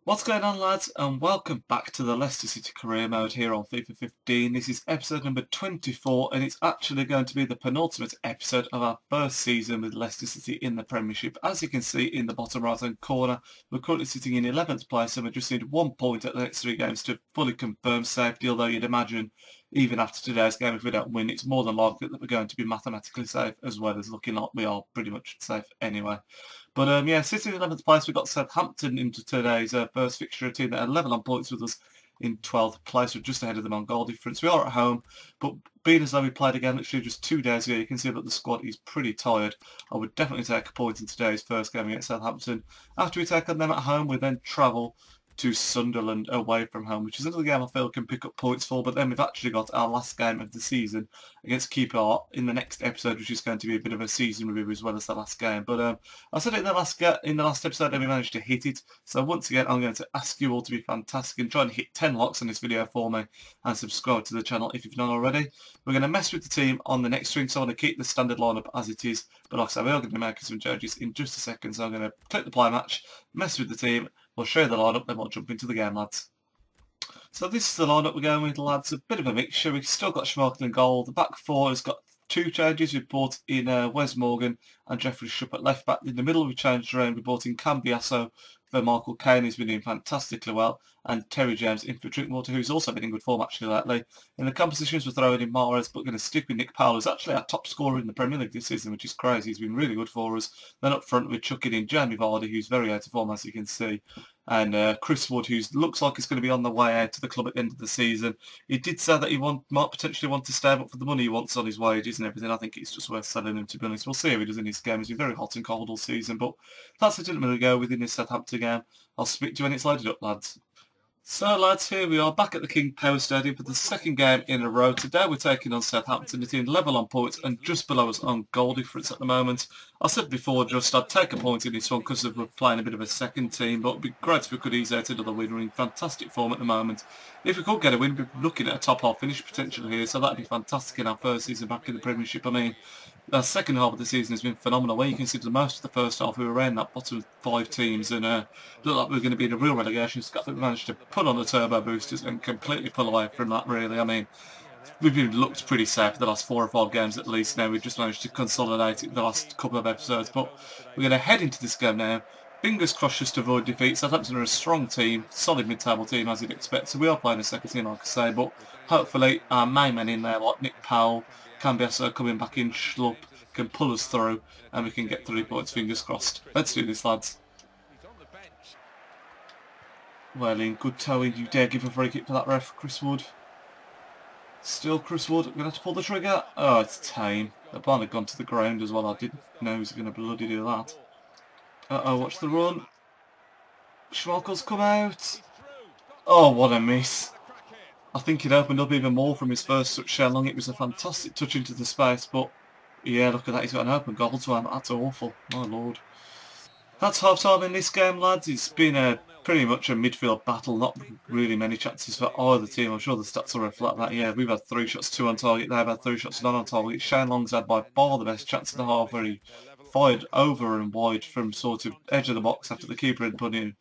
What's going on, lads, and welcome back to the Leicester City career mode here on FIFA 15. This is episode number 24 and it's actually going to be the penultimate episode of our first season with Leicester City in the Premiership. As you can see in the bottom right hand corner, we're currently sitting in 11th place and we just need 1 point at the next 3 games to fully confirm safety, although you'd imagine even after today's game, if we don't win, it's more than likely that we're going to be mathematically safe, as well as looking like we are pretty much safe anyway. But yeah, sitting in 11th place, we've got Southampton into today's first fixture, a team that are level on points with us in 12th place. We're just ahead of them on goal difference. We are at home, but being as though we played again literally just 2 days ago, you can see that the squad is pretty tired. I would definitely take a point in today's first game against Southampton. After we take on them at home, we then travel to Sunderland away from home, which is another game I feel can pick up points for, but then we've actually got our last game of the season against QPR in the next episode, which is going to be a bit of a season review as well as the last game. But I said it in the last episode and we managed to hit it, so once again I'm going to ask you all to be fantastic and try and hit 10 likes on this video for me and subscribe to the channel if you've not already. We're going to mess with the team on the next string, so I'm going to keep the standard lineup as it is, but like I said, we are going to be making some changes in just a second, so I'm going to click the play match, mess with the team. We'll show you the lineup, then we'll jump into the game, lads. So this is the lineup we're going with, lads. A bit of a mixture. We've still got Schmeichel in goal. The back four has got 2 changes. We've brought in Wes Morgan and Jeffrey Shupp at left back. In the middle, we changed around. We brought in Cambiasso for Michael Caine, who's been doing fantastically well, and Terry James in for Drinkwater, who's also been in good form actually lately. In the compositions, we're throwing in Mahrez, but going to stick with Nick Powell, who's actually our top scorer in the Premier League this season, which is crazy. He's been really good for us. Then up front, we're chucking in Jamie Vardy, who's very out of form, as you can see, and Chris Wood, who looks like he's going to be on the way out to the club at the end of the season. He did say that he might potentially want to stay, but for the money he wants on his wages and everything, I think it's just worth selling him, to be honest. We'll see how he does in his game. He's been very hot and cold all season, but that's the gentleman we go within this Southampton game. I'll speak to you when it's loaded up, lads. So lads, here we are back at the King Power Stadium for the second game in a row. Today we're taking on Southampton, a team level on points and just below us on goal difference at the moment. I said before just I'd take a point in this one because we're playing a bit of a second team, but it'd be great if we could ease out another win. We're in fantastic form at the moment. If we could get a win, we'd be looking at a top half finish potential here, so that'd be fantastic in our first season back in the Premiership. I mean, the second half of the season has been phenomenal. Where you consider most of the first half we were around that bottom 5 teams and looked like we were going to be in a real relegation scrap. We managed to put on the turbo boosters and completely pull away from that, really. I mean, we've been looked pretty safe for the last 4 or 5 games at least now. We've just managed to consolidate it in the last couple of episodes, but we're going to head into this game now. Fingers crossed just to avoid defeat. Southampton are a strong team, solid mid-table team as you'd expect, so we are playing a second team like I say, but hopefully our main men in there like Nick Powell, Cambiasso coming back in, Schlupp, can pull us through and we can get 3 points, fingers crossed. Let's do this, lads. Well in, good towing. You dare give a free kick for that ref, Chris Wood. Still Chris Wood, I'm going to have to pull the trigger. Oh, it's tame. The ball had gone to the ground as well. I didn't know he was going to bloody do that. Uh-oh, watch the run. Schmeichel's come out. Oh, what a miss. I think it opened up even more from his first touch how long. It was a fantastic touch into the space, but yeah, look at that. He's got an open goal to him. That's awful. My lord. That's half-time in this game, lads. It's been pretty much a midfield battle. Not really many chances for either team. I'm sure the stats will reflect that. Yeah, we've had 3 shots, 2 on target. They've had 3 shots, none on target. Shane Long's had by far the best chance of the half, where he fired over and wide from sort of edge of the box after the keeper had put in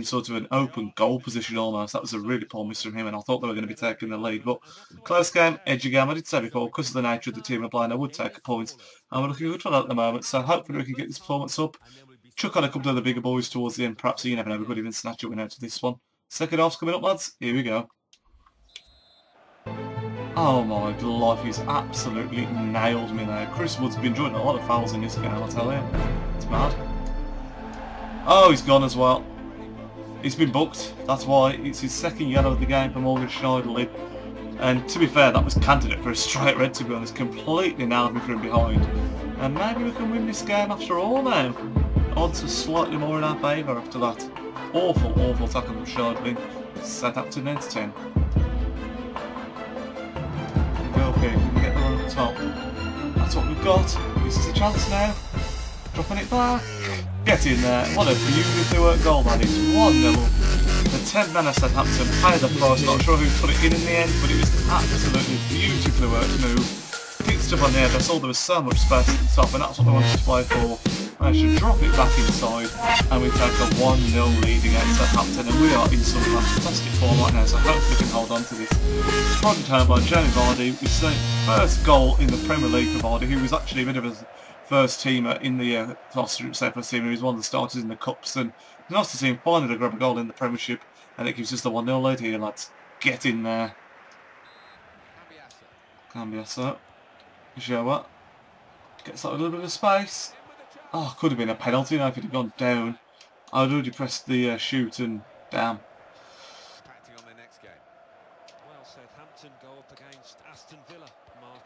sort of an open goal position almost. That was a really poor miss from him, and I thought they were going to be taking the lead. But close game, edgy game. I did say before, because of the nature of the team we're playing, I would take a point. And we're looking good for that at the moment, so hopefully we can get this performance up. Chuck on a couple of the bigger boys towards the end, perhaps, so you never know, we could even snatch a win out of this one. Second half's coming up, lads. Here we go. Oh my life, he's absolutely nailed me there. Chris Wood's been drawing a lot of fouls in this game, I'll tell you. It's mad. Oh, he's gone as well. He's been booked. That's why. It's his second yellow of the game for Morgan Schneiderlin. And to be fair, that was candidate for a straight red, to be honest. Completely nailed me from behind. And maybe we can win this game after all now. Odds are slightly more in our favour after that. Awful, awful tackle from Schneiderlin. Southampton then to 10. Okay, can we get the one at the top? That's what we've got. This is a chance now. Dropping it back. Get in there. What a beautifully worked goal that is. 1-0. The 10 men of Southampton paid the price. Not sure who put it in the end, but it was an absolutely beautifully worked move. Picked stuff on the edge. I saw there was so much space at the top, and that's what they wanted to play for. managed to drop it back inside, and we take a 1-0 lead against Southampton, and we are in some fantastic form right now, so hopefully we can hold on to this. Prodded home by Jamie Vardy, with his first goal in the Premier League for Vardy, who was actually a bit of a first teamer in the first team. He was one of the starters in the Cups, and it's nice to see him finally grab a goal in the Premiership, and it gives us the 1-0 lead here, lads. Get in there. Cambiasso. Joa. Gets that a little bit of space. Oh, could have been a penalty now if it had gone down. I'd already pressed the shoot and damn.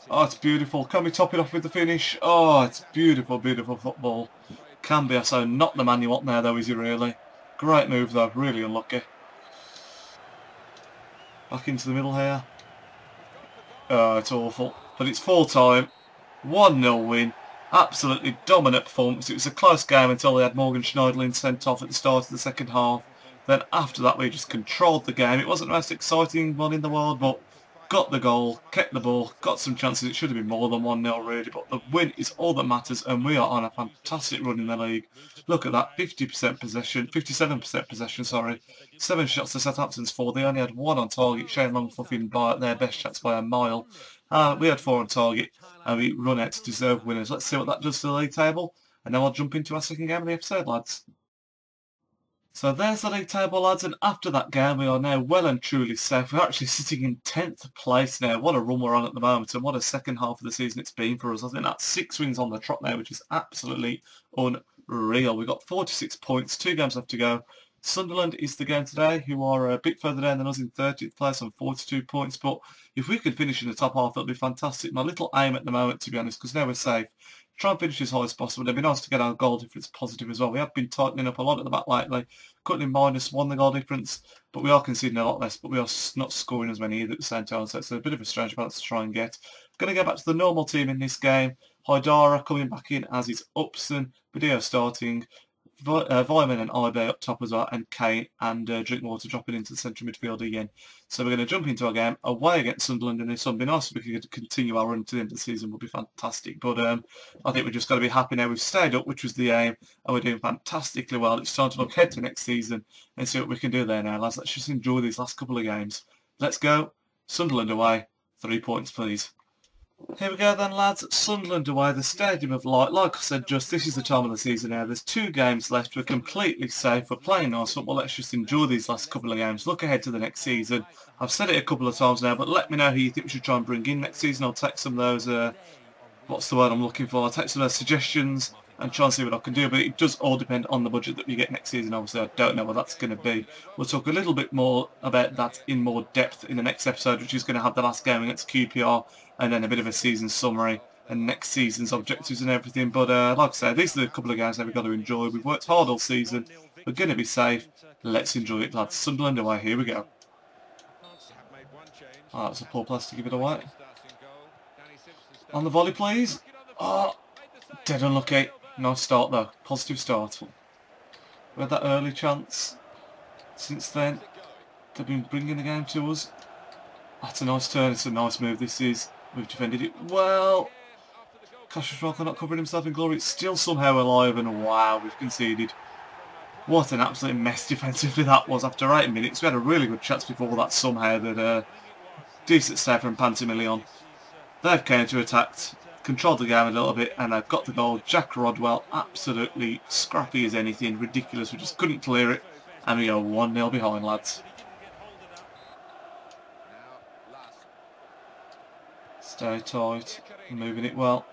Oh, it's beautiful. Can we top it off with the finish? Oh, it's beautiful, beautiful football. Cambiasso, not the man you want there though, is he really? Great move though, really unlucky. Back into the middle here. Oh, it's awful. But it's full time. 1-0 win. Absolutely dominant performance. It was a close game until they had Morgan Schneiderlin sent off at the start of the second half. Then after that we just controlled the game. It wasn't the most exciting one in the world, but got the goal, kept the ball, got some chances. It should have been more than 1-0 really, but the win is all that matters, and we are on a fantastic run in the league. Look at that, 50% possession, 57% possession, sorry. 7 shots to Southampton's 4. They only had 1 on target. Shane Long fluffing by their best shots by a mile. We had 4 on target, and we run out to deserve winners. Let's see what that does to the league table, and then I'll jump into our second game of the episode, lads. So there's the league table, lads, and after that game we are now well and truly safe. We're actually sitting in 10th place now. What a run we're on at the moment, and what a second half of the season it's been for us. I think that's 6 wins on the trot now, which is absolutely unreal. We've got 46 points, 2 games left to go. Sunderland is the game today, who are a bit further down than us in 30th place on 42 points, but if we can finish in the top half, it'll be fantastic. My little aim at the moment, to be honest, because now we're safe, try and finish as high as possible. It'd be nice to get our goal difference positive as well. We have been tightening up a lot at the back lately, currently -1 the goal difference, but we are conceding a lot less, but we are not scoring as many either at the same time, so it's a bit of a strange balance to try and get. Going to go back to the normal team in this game. Haidara coming back in as is Upson, Badeo starting, Vyman and Ibe up top as well, and Kane and Drinkwater dropping into the central midfield again. So we're going to jump into our game away against Sunderland, and if something else we could continue our run to the end of the season would be fantastic. But I think we've just got to be happy now. We've stayed up, which was the aim, and we're doing fantastically well. It's time to look ahead to next season and see what we can do there now, lads. Let's just enjoy these last couple of games. Let's go. Sunderland away. 3 points, please. Here we go then, lads. Sunderland away, the Stadium of Light. Like I said, this is the time of the season now. There's 2 games left. We're completely safe. We're playing nice football. Let's just enjoy these last couple of games. Look ahead to the next season. I've said it a couple of times now, but let me know who you think we should try and bring in next season. I'll take some of those, what's the word I'm looking for? I'll take some of those suggestions and try and see what I can do, but it does all depend on the budget that we get next season. Obviously, I don't know what that's going to be. We'll talk a little bit more about that in more depth in the next episode, which is going to have the last game against QPR, and then a bit of a season summary and next season's objectives and everything. But like I said, these are the couple of games that we've got to enjoy. We've worked hard all season. We're going to be safe. Let's enjoy it, lads. Sunderland away. Here we go. Oh, that's a poor pass to give it away. On the volley, please. Oh, dead unlucky. Nice start though. Positive start. We had that early chance. Since then, they've been bringing the game to us. That's a nice turn. It's a nice move. This is. We've defended it well. Cassius Walker not covering himself in glory. It's still somehow alive, and wow, we've conceded. What an absolute mess defensively that was. After 8 minutes, we had a really good chance before that somehow. That decent save from Pantimillion. They've counter-attacked, controlled the game a little bit, and they've got the goal. Jack Rodwell, absolutely scrappy as anything, ridiculous. We just couldn't clear it, and we go 1-0 behind, lads. Stay tight, moving it well.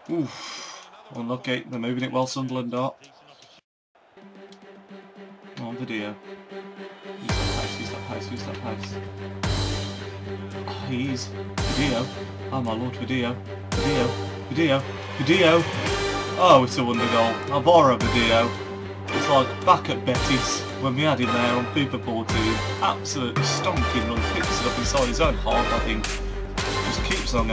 Oof, unlucky. They're moving it well, Sunderland are. On video. Use that pace, use that pace. Oh, he's Video. Oh my lord, Video. Video. Oh, it's a wonder goal. Alvaro Video. It's like back at Betis when we had him there on FIFA 14. Absolutely stonking run, picks it up inside his own half, I think. Just keeps on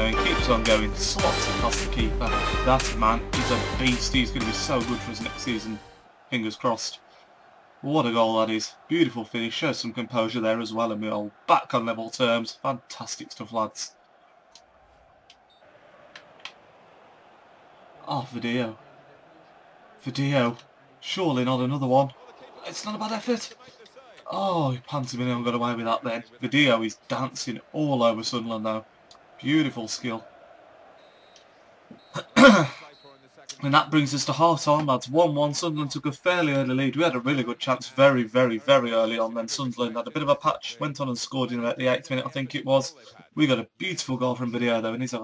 going, slots it past the keeper. That man is a beast. He's going to be so good for us next season. Fingers crossed. What a goal that is. Beautiful finish. Shows some composure there as well, and we're all back on level terms. Fantastic stuff, lads. Oh, Video. Video. Surely not another one. It's not a bad effort. Oh, he panted me and got away with that then. Video is dancing all over Sunderland now. Beautiful skill. And that brings us to half-time, lads. 1-1. Sunderland took a fairly early lead. We had a really good chance very, very, very early on. Then Sunderland had a bit of a patch, went on and scored in about the 8th minute, I think it was. We got a beautiful goal from Video, though, and he's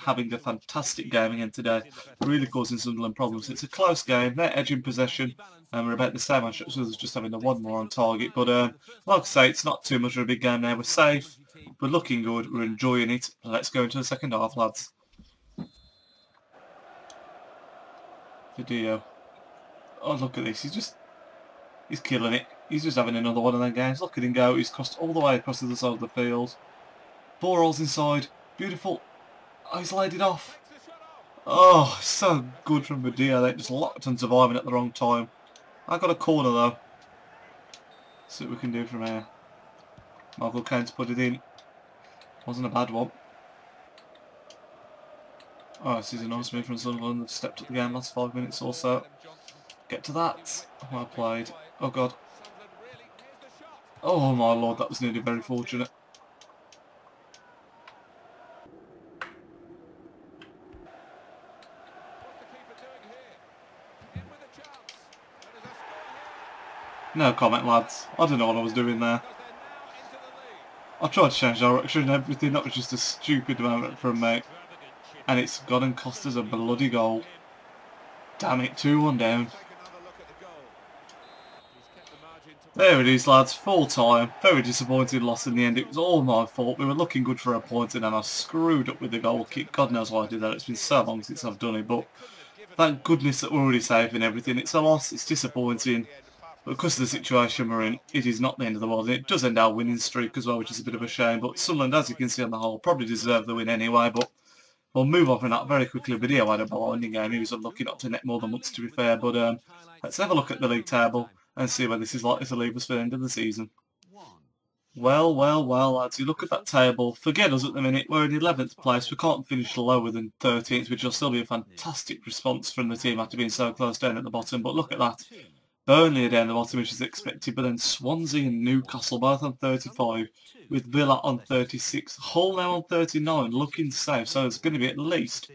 having a fantastic game again today. Really causing Sunderland problems. It's a close game. They're edging possession, and we're about the same. I was just having the one more on target. But like I say, it's not too much of a big game now. We're safe. We're looking good. We're enjoying it. Let's go into the second half, lads. Video. Oh, look at this. He's killing it. He's just having another one of them games. Look at him go. He's crossed all the way across to the side of the field. Ball rolls inside. Beautiful. Oh, he's laid it off. Oh, so good from Video. They just locked on surviving at the wrong time. I got a corner though. See what we can do from here. Michael Caine to put it in. Wasn't a bad one. Oh, this is a nice move from Sunderland. They've stepped up the game last 5 minutes or so. Get to that. Well played. Oh god. Oh my lord, that was nearly very fortunate. No comment, lads. I don't know what I was doing there. I tried to change direction and everything. That was just a stupid moment from me. And it's gone and cost us a bloody goal. Damn it, 2-1 down. There it is, lads, full time. Very disappointing loss in the end. It was all my fault. We were looking good for a point and then I screwed up with the goal kick. God knows why I did that. It's been so long since I've done it. But thank goodness that we're already safe and everything. It's a loss. It's disappointing. But because of the situation we're in, it is not the end of the world. And it does end our winning streak as well, which is a bit of a shame. But Sunderland, as you can see on the whole, probably deserve the win anyway. But we'll move on from that very quickly. Video had a blinding game. He was unlucky not to net more than once, to be fair. But let's have a look at the league table and see where this is likely to leave us for the end of the season. Well, lads, you look at that table. Forget us at the minute. We're in 11th place. We can't finish lower than 13th, which will still be a fantastic response from the team after being so close down at the bottom. But look at that. Burnley are down the bottom, which is expected, but then Swansea and Newcastle both on 35, with Villa on 36. Hull now on 39, looking safe. So there's going to be at least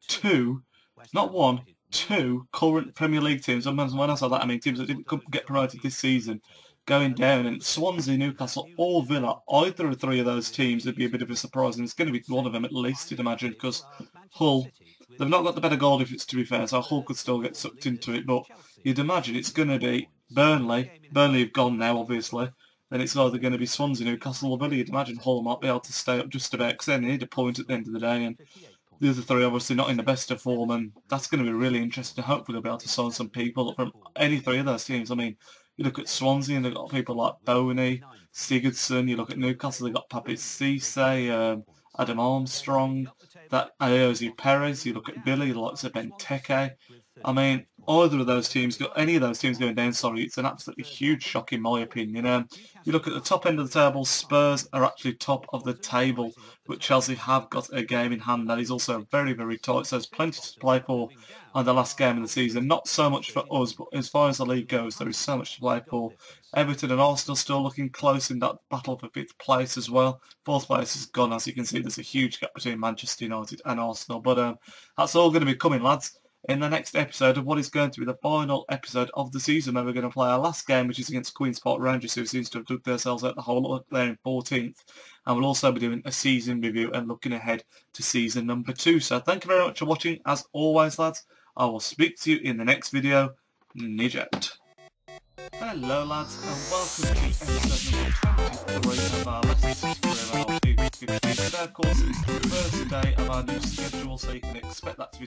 two, not one, two current Premier League teams. And when I say that, I mean teams that didn't get promoted this season, going down. And Swansea, Newcastle or Villa, either of three of those teams would be a bit of a surprise. And it's going to be one of them at least, you'd imagine, because Hull, they've not got the better goal difference, to be fair, so Hull could still get sucked into it. But you'd imagine it's going to be Burnley. Burnley have gone now, obviously. Then it's either going to be Swansea, Newcastle or Villa. You'd imagine Hull might be able to stay up just about, because they need a point at the end of the day. And the other three obviously not in the best of form, and that's going to be really interesting. Hopefully they'll be able to sign some people from any three of those teams. I mean, you look at Swansea and they've got people like Boney, Sigurdsson. You look at Newcastle, they've got Pape Cisse, Adam Armstrong, that Ayoze Perez. You look at Billy, the likes of Benteke. I mean, either of those teams, any of those teams going down, it's an absolutely huge shock in my opinion. You look at the top end of the table, Spurs are actually top of the table, but Chelsea have got a game in hand that is also very, very tight, so there's plenty to play for on the last game of the season. Not so much for us, but as far as the league goes, there is so much to play for. Everton and Arsenal still looking close in that battle for 5th place as well. 4th place is gone, as you can see. There's a huge gap between Manchester United and Arsenal, but that's all going to be coming, lads, in the next episode of what is going to be the final episode of the season, where we're going to play our last game, which is against Queen's Park Rangers, who seems to have dug themselves out the hole up there in 14th. And we'll also be doing a season review and looking ahead to season number 2. So thank you very much for watching. As always, lads, I will speak to you in the next video. Nijat. Hello, lads, and welcome to episode number 23 of our Leicester City Career. Today, of course, is the first day of our new schedule, so you can expect that to be